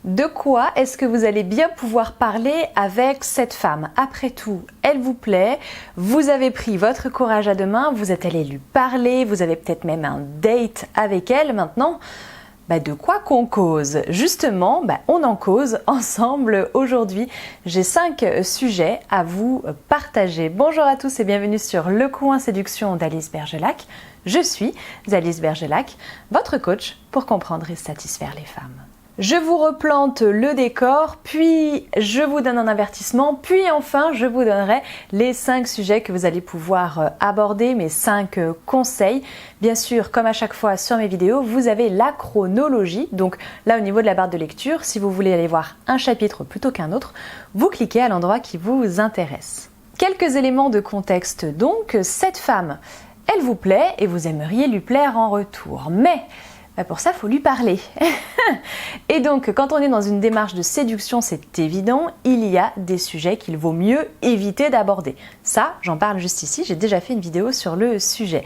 De quoi est-ce que vous allez bien pouvoir parler avec cette femme? Après tout, elle vous plaît, vous avez pris votre courage à deux mains, vous êtes allé lui parler, vous avez peut-être même un date avec elle maintenant. De quoi qu'on cause? Justement, on en cause ensemble aujourd'hui. J'ai 5 sujets à vous partager. Bonjour à tous et bienvenue sur Le Coin Séduction d'Alice Bergelac. Je suis Alice Bergelac, votre coach pour comprendre et satisfaire les femmes. Je vous replante le décor, puis je vous donne un avertissement, puis enfin je vous donnerai les 5 sujets que vous allez pouvoir aborder, mes 5 conseils. Bien sûr, comme à chaque fois sur mes vidéos, vous avez la chronologie. Donc là, au niveau de la barre de lecture, si vous voulez aller voir un chapitre plutôt qu'un autre, vous cliquez à l'endroit qui vous intéresse. Quelques éléments de contexte donc. Cette femme, elle vous plaît et vous aimeriez lui plaire en retour. Mais pour ça, il faut lui parler. Et donc, quand on est dans une démarche de séduction, c'est évident, il y a des sujets qu'il vaut mieux éviter d'aborder. Ça, j'en parle juste ici, j'ai déjà fait une vidéo sur le sujet.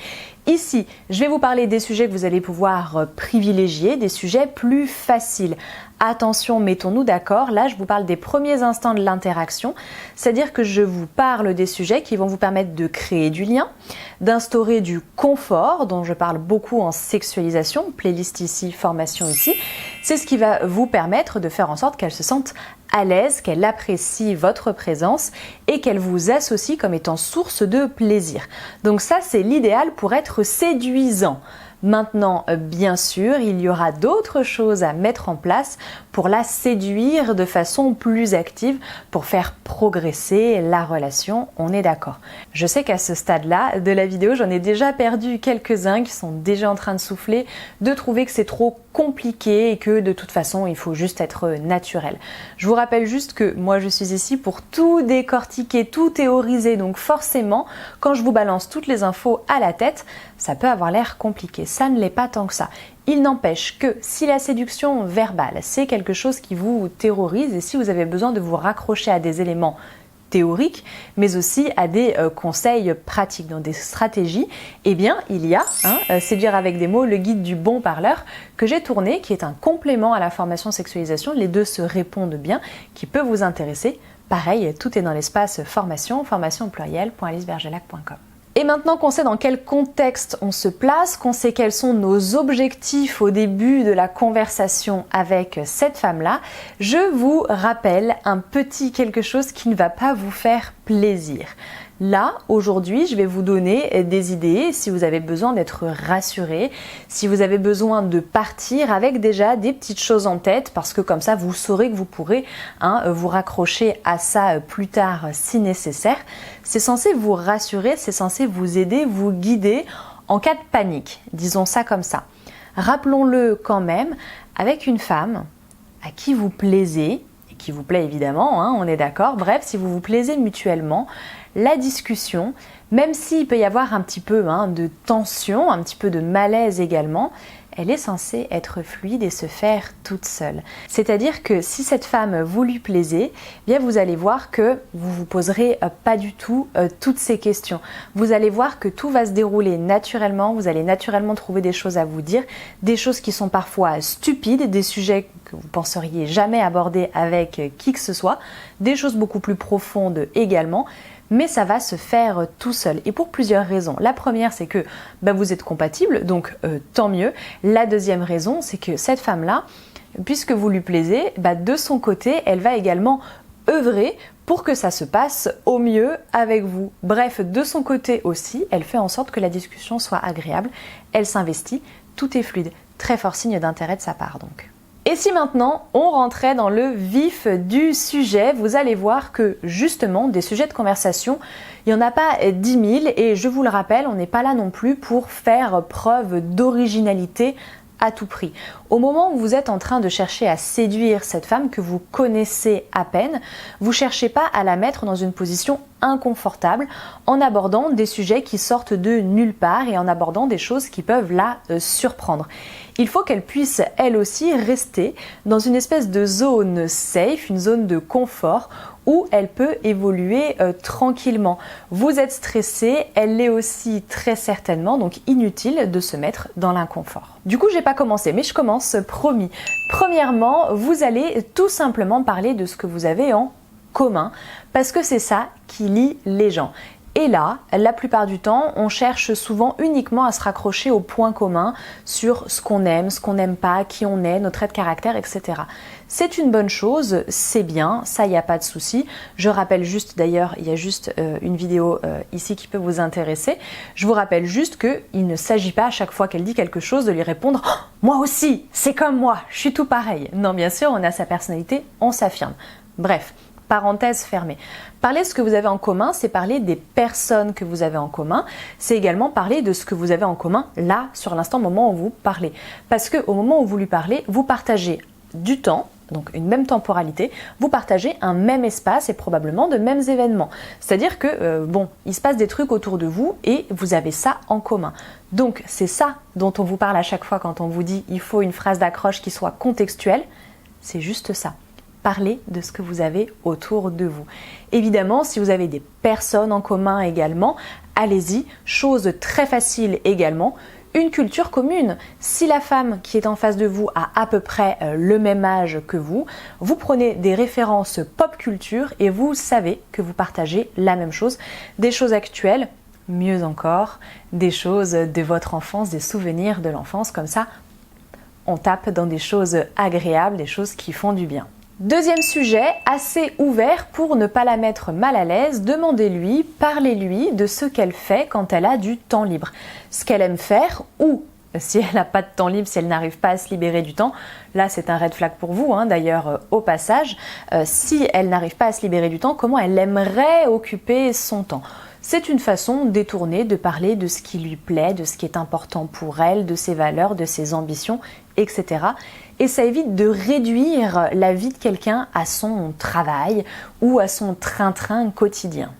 Ici, je vais vous parler des sujets que vous allez pouvoir privilégier, des sujets plus faciles. Attention, mettons-nous d'accord, là je vous parle des premiers instants de l'interaction, c'est-à-dire que je vous parle des sujets qui vont vous permettre de créer du lien, d'instaurer du confort, dont je parle beaucoup en sexualisation, playlist ici, formation ici. C'est ce qui va vous permettre de faire en sorte qu'elle se sente à l'aise, qu'elle apprécie votre présence et qu'elle vous associe comme étant source de plaisir. Donc ça, c'est l'idéal pour être séduisant. Maintenant, bien sûr, il y aura d'autres choses à mettre en place pour la séduire de façon plus active, pour faire progresser la relation, on est d'accord. Je sais qu'à ce stade-là de la vidéo, j'en ai déjà perdu quelques-uns qui sont déjà en train de souffler, de trouver que c'est trop compliqué et que de toute façon, il faut juste être naturel. Je vous rappelle juste que moi, je suis ici pour tout décortiquer, tout théoriser, donc forcément, quand je vous balance toutes les infos à la tête, ça peut avoir l'air compliqué. Ça ne l'est pas tant que ça. Il n'empêche que si la séduction verbale, c'est quelque chose qui vous terrorise et si vous avez besoin de vous raccrocher à des éléments théoriques, mais aussi à des conseils pratiques, donc des stratégies, eh bien, il y a Séduire avec des mots, le guide du bon parleur, que j'ai tourné, qui est un complément à la formation sexualisation. Les deux se répondent bien, qui peut vous intéresser. Pareil, tout est dans l'espace formation, formation au pluriel.alicebergelac.com. Et maintenant qu'on sait dans quel contexte on se place, qu'on sait quels sont nos objectifs au début de la conversation avec cette femme-là, je vous rappelle un petit quelque chose qui ne va pas vous faire plaisir. Là, aujourd'hui, je vais vous donner des idées si vous avez besoin d'être rassuré, si vous avez besoin de partir avec déjà des petites choses en tête, parce que comme ça, vous saurez que vous pourrez vous raccrocher à ça plus tard si nécessaire. C'est censé vous rassurer, c'est censé vous aider, vous guider en cas de panique, disons ça comme ça. Rappelons-le quand même, avec une femme à qui vous plaisez, et qui vous plaît évidemment, on est d'accord, bref, si vous vous plaisez mutuellement, la discussion, même s'il peut y avoir un petit peu de tension, un petit peu de malaise également, elle est censée être fluide et se faire toute seule. C'est-à-dire que si cette femme vous lui plaisez, bien vous allez voir que vous vous poserez pas du tout toutes ces questions. Vous allez voir que tout va se dérouler naturellement, vous allez naturellement trouver des choses à vous dire, des choses qui sont parfois stupides, des sujets que vous penseriez jamais aborder avec qui que ce soit, des choses beaucoup plus profondes également, mais ça va se faire tout seul et pour plusieurs raisons. La première, c'est que vous êtes compatibles, donc tant mieux. La deuxième raison, c'est que cette femme-là, puisque vous lui plaisez, de son côté, elle va également œuvrer pour que ça se passe au mieux avec vous. Bref, de son côté aussi, elle fait en sorte que la discussion soit agréable, elle s'investit, tout est fluide. Très fort signe d'intérêt de sa part donc. Et si maintenant on rentrait dans le vif du sujet, vous allez voir que justement des sujets de conversation, il n'y en a pas 10 000 et je vous le rappelle, on n'est pas là non plus pour faire preuve d'originalité à tout prix. Au moment où vous êtes en train de chercher à séduire cette femme que vous connaissez à peine, vous ne cherchez pas à la mettre dans une position inconfortable en abordant des sujets qui sortent de nulle part et en abordant des choses qui peuvent la surprendre. Il faut qu'elle puisse, elle aussi, rester dans une espèce de zone safe, une zone de confort où elle peut évoluer tranquillement. Vous êtes stressé, elle l'est aussi très certainement, donc inutile de se mettre dans l'inconfort. Du coup, j'ai pas commencé, mais je commence, promis. Premièrement, vous allez tout simplement parler de ce que vous avez en commun, parce que c'est ça qui lie les gens. Et là, la plupart du temps, on cherche souvent uniquement à se raccrocher aux points communs sur ce qu'on aime, ce qu'on n'aime pas, qui on est, nos traits de caractère, etc. C'est une bonne chose, c'est bien, ça, il n'y a pas de souci. Je rappelle juste, d'ailleurs, il y a juste une vidéo ici qui peut vous intéresser. Je vous rappelle juste qu'il ne s'agit pas à chaque fois qu'elle dit quelque chose de lui répondre « Oh, moi aussi, c'est comme moi, je suis tout pareil ». Non, bien sûr, on a sa personnalité, on s'affirme. Bref. Parenthèse fermée. Parler de ce que vous avez en commun, c'est parler des personnes que vous avez en commun. C'est également parler de ce que vous avez en commun là, sur l'instant, au moment où vous parlez. Parce qu'au moment où vous lui parlez, vous partagez du temps, donc une même temporalité, vous partagez un même espace et probablement de mêmes événements. C'est-à-dire que, il se passe des trucs autour de vous et vous avez ça en commun. Donc, c'est ça dont on vous parle à chaque fois quand on vous dit il faut une phrase d'accroche qui soit contextuelle. C'est juste ça. Parlez de ce que vous avez autour de vous. Évidemment, si vous avez des personnes en commun également, allez-y. Chose très facile également, une culture commune. Si la femme qui est en face de vous a à peu près le même âge que vous, vous prenez des références pop culture et vous savez que vous partagez la même chose. Des choses actuelles, mieux encore, des choses de votre enfance, des souvenirs de l'enfance, comme ça, on tape dans des choses agréables, des choses qui font du bien. Deuxième sujet, assez ouvert pour ne pas la mettre mal à l'aise, demandez-lui, parlez-lui de ce qu'elle fait quand elle a du temps libre. Ce qu'elle aime faire ou si elle n'a pas de temps libre, si elle n'arrive pas à se libérer du temps, là c'est un red flag pour vous, d'ailleurs au passage, si elle n'arrive pas à se libérer du temps, comment elle aimerait occuper son temps ? C'est une façon détournée de parler de ce qui lui plaît, de ce qui est important pour elle, de ses valeurs, de ses ambitions, etc. Et ça évite de réduire la vie de quelqu'un à son travail ou à son train-train quotidien.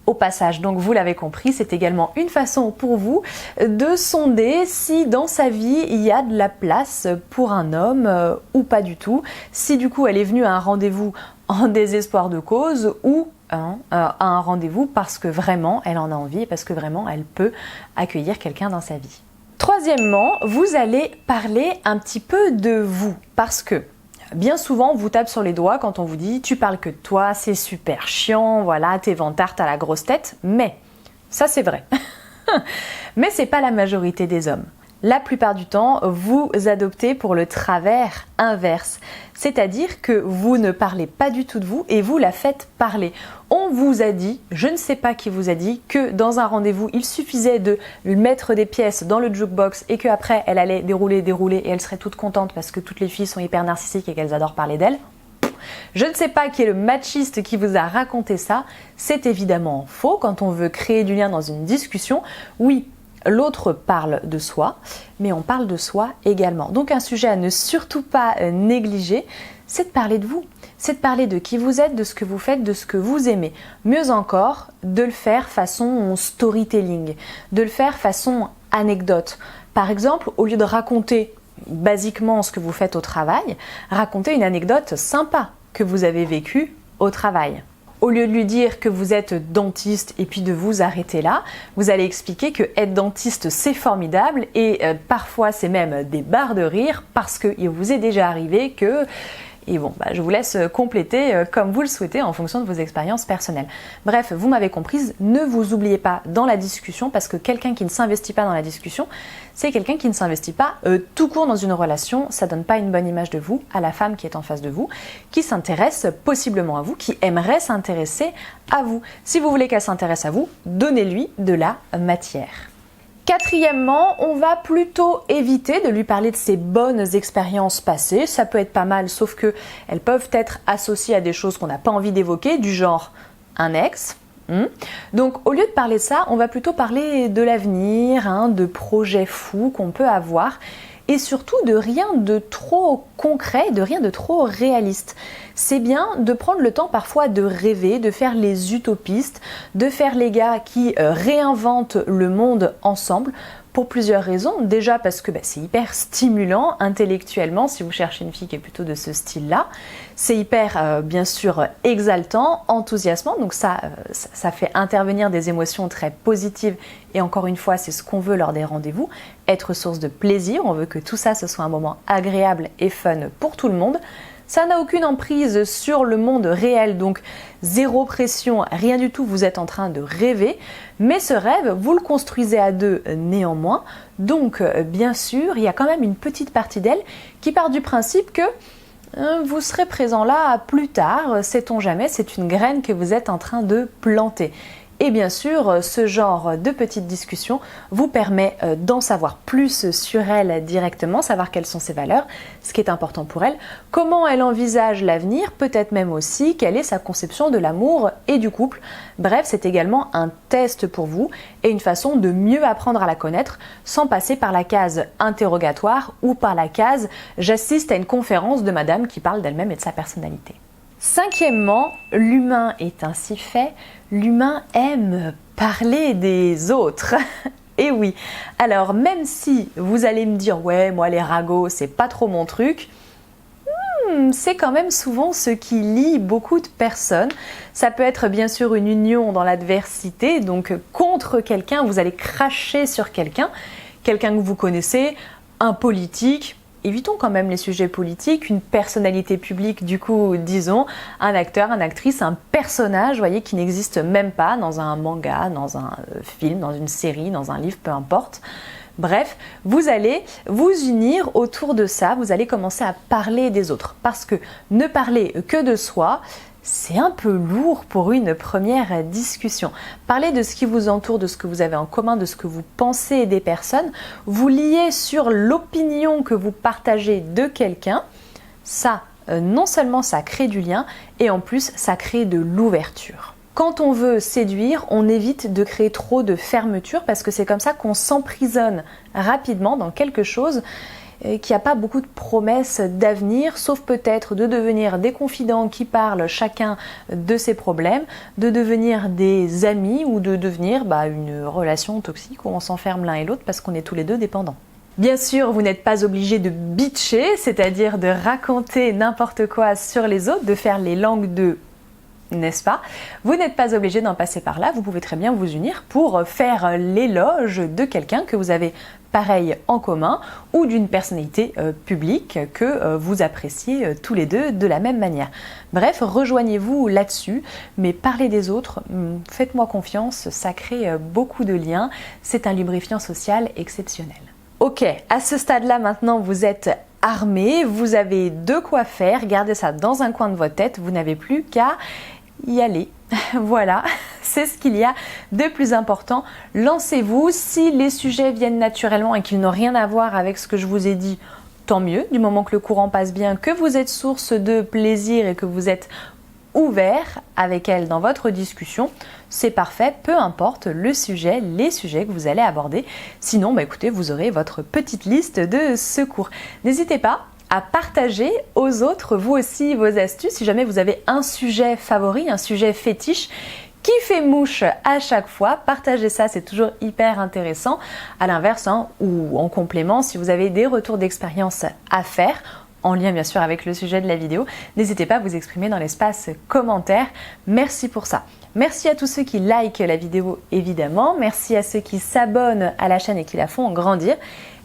Au passage, donc vous l'avez compris, c'est également une façon pour vous de sonder si dans sa vie il y a de la place pour un homme ou pas du tout. Si du coup elle est venue à un rendez-vous en désespoir de cause ou à un rendez-vous parce que vraiment elle en a envie et parce que vraiment elle peut accueillir quelqu'un dans sa vie. Troisièmement, vous allez parler un petit peu de vous parce que bien souvent, on vous tape sur les doigts quand on vous dit « tu parles que de toi, c'est super chiant, voilà, t'es vantard, t'as la grosse tête ». Mais, ça c'est vrai. Mais c'est pas la majorité des hommes. La plupart du temps, vous adoptez pour le travers inverse. C'est-à-dire que vous ne parlez pas du tout de vous et vous la faites parler. On vous a dit, je ne sais pas qui vous a dit, que dans un rendez-vous, il suffisait de mettre des pièces dans le jukebox et qu'après, elle allait dérouler et elle serait toute contente parce que toutes les filles sont hyper narcissiques et qu'elles adorent parler d'elles. Je ne sais pas qui est le machiste qui vous a raconté ça. C'est évidemment faux quand on veut créer du lien dans une discussion. Oui, l'autre parle de soi, mais on parle de soi également. Donc un sujet à ne surtout pas négliger, c'est de parler de vous. C'est de parler de qui vous êtes, de ce que vous faites, de ce que vous aimez. Mieux encore, de le faire façon storytelling, de le faire façon anecdote. Par exemple, au lieu de raconter basiquement ce que vous faites au travail, racontez une anecdote sympa que vous avez vécue au travail. Au lieu de lui dire que vous êtes dentiste et puis de vous arrêter là, vous allez expliquer que être dentiste c'est formidable et parfois c'est même des barres de rire parce qu'il vous est déjà arrivé que... Et bon, je vous laisse compléter comme vous le souhaitez en fonction de vos expériences personnelles. Bref, vous m'avez comprise, ne vous oubliez pas dans la discussion parce que quelqu'un qui ne s'investit pas dans la discussion, c'est quelqu'un qui ne s'investit pas tout court dans une relation. Ça donne pas une bonne image de vous à la femme qui est en face de vous, qui s'intéresse possiblement à vous, qui aimerait s'intéresser à vous. Si vous voulez qu'elle s'intéresse à vous, donnez-lui de la matière. Quatrièmement, on va plutôt éviter de lui parler de ses bonnes expériences passées. Ça peut être pas mal, sauf que elles peuvent être associées à des choses qu'on n'a pas envie d'évoquer, du genre un ex. Donc au lieu de parler de ça, on va plutôt parler de l'avenir, de projets fous qu'on peut avoir. et surtout de rien de trop concret, de rien de trop réaliste. C'est bien de prendre le temps parfois de rêver, de faire les utopistes, de faire les gars qui réinventent le monde ensemble. Pour plusieurs raisons. Déjà parce que c'est hyper stimulant intellectuellement si vous cherchez une fille qui est plutôt de ce style-là. C'est hyper, bien sûr, exaltant, enthousiasmant. Donc ça fait intervenir des émotions très positives. Et encore une fois, c'est ce qu'on veut lors des rendez-vous. Être source de plaisir. On veut que tout ça, ce soit un moment agréable et fun pour tout le monde. Ça n'a aucune emprise sur le monde réel, donc zéro pression, rien du tout, vous êtes en train de rêver. Mais ce rêve, vous le construisez à deux néanmoins. Donc, bien sûr, il y a quand même une petite partie d'elle qui part du principe que vous serez présent là plus tard, sait-on jamais, c'est une graine que vous êtes en train de planter. Et bien sûr, ce genre de petite discussion vous permet d'en savoir plus sur elle directement, savoir quelles sont ses valeurs, ce qui est important pour elle, comment elle envisage l'avenir, peut-être même aussi quelle est sa conception de l'amour et du couple. Bref, c'est également un test pour vous et une façon de mieux apprendre à la connaître sans passer par la case interrogatoire ou par la case « j'assiste à une conférence de madame qui parle d'elle-même et de sa personnalité ». Cinquièmement, l'humain est ainsi fait, l'humain aime parler des autres. Et oui, alors même si vous allez me dire « ouais, moi les ragots, c'est pas trop mon truc », c'est quand même souvent ce qui lie beaucoup de personnes. Ça peut être bien sûr une union dans l'adversité, donc contre quelqu'un, vous allez cracher sur quelqu'un que vous connaissez, un politique. Évitons quand même les sujets politiques, une personnalité publique du coup, disons, un acteur, une actrice, un personnage, voyez, qui n'existe même pas dans un manga, dans un film, dans une série, dans un livre, peu importe. Bref, vous allez vous unir autour de ça, vous allez commencer à parler des autres. Parce que ne parler que de soi, c'est un peu lourd pour une première discussion. Parlez de ce qui vous entoure, de ce que vous avez en commun, de ce que vous pensez des personnes. Vous liez sur l'opinion que vous partagez de quelqu'un. Ça, non seulement ça crée du lien, et en plus ça crée de l'ouverture. Quand on veut séduire, on évite de créer trop de fermeture parce que c'est comme ça qu'on s'emprisonne rapidement dans quelque chose qui n'a pas beaucoup de promesses d'avenir, sauf peut-être de devenir des confidents qui parlent chacun de ses problèmes, de devenir des amis ou de devenir une relation toxique où on s'enferme l'un et l'autre parce qu'on est tous les deux dépendants. Bien sûr, vous n'êtes pas obligé de bitcher, c'est-à-dire de raconter n'importe quoi sur les autres, de faire les langues de... n'est-ce pas? Vous n'êtes pas obligé d'en passer par là, vous pouvez très bien vous unir pour faire l'éloge de quelqu'un que vous avez pareil en commun ou d'une personnalité publique que vous appréciez tous les deux de la même manière. Bref, rejoignez-vous là-dessus, mais parlez des autres, faites-moi confiance, ça crée beaucoup de liens, c'est un lubrifiant social exceptionnel. Ok, à ce stade-là maintenant vous êtes armé, vous avez de quoi faire, gardez ça dans un coin de votre tête, vous n'avez plus qu'à y aller. Voilà, c'est ce qu'il y a de plus important. Lancez-vous. Si les sujets viennent naturellement et qu'ils n'ont rien à voir avec ce que je vous ai dit, tant mieux. Du moment que le courant passe bien, que vous êtes source de plaisir et que vous êtes ouvert avec elle dans votre discussion, c'est parfait, peu importe le sujet, les sujets que vous allez aborder. Sinon, écoutez, vous aurez votre petite liste de secours. N'hésitez pas à partager aux autres, vous aussi, vos astuces. Si jamais vous avez un sujet favori, un sujet fétiche qui fait mouche à chaque fois, partagez ça, c'est toujours hyper intéressant. À l'inverse, ou en complément, si vous avez des retours d'expérience à faire, en lien bien sûr avec le sujet de la vidéo, n'hésitez pas à vous exprimer dans l'espace commentaire. Merci pour ça. Merci à tous ceux qui likent la vidéo évidemment, merci à ceux qui s'abonnent à la chaîne et qui la font grandir,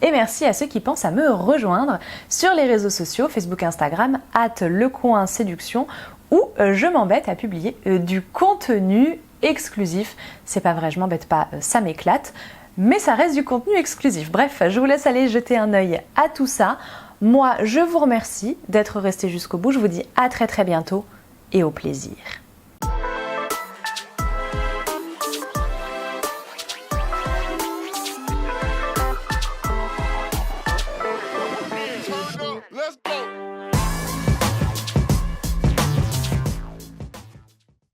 et merci à ceux qui pensent à me rejoindre sur les réseaux sociaux, Facebook, Instagram, @lecoinséduction, où je m'embête à publier du contenu exclusif. C'est pas vrai, je m'embête pas, ça m'éclate, mais ça reste du contenu exclusif. Bref, je vous laisse aller jeter un œil à tout ça. Moi, je vous remercie d'être resté jusqu'au bout. Je vous dis à très bientôt et au plaisir.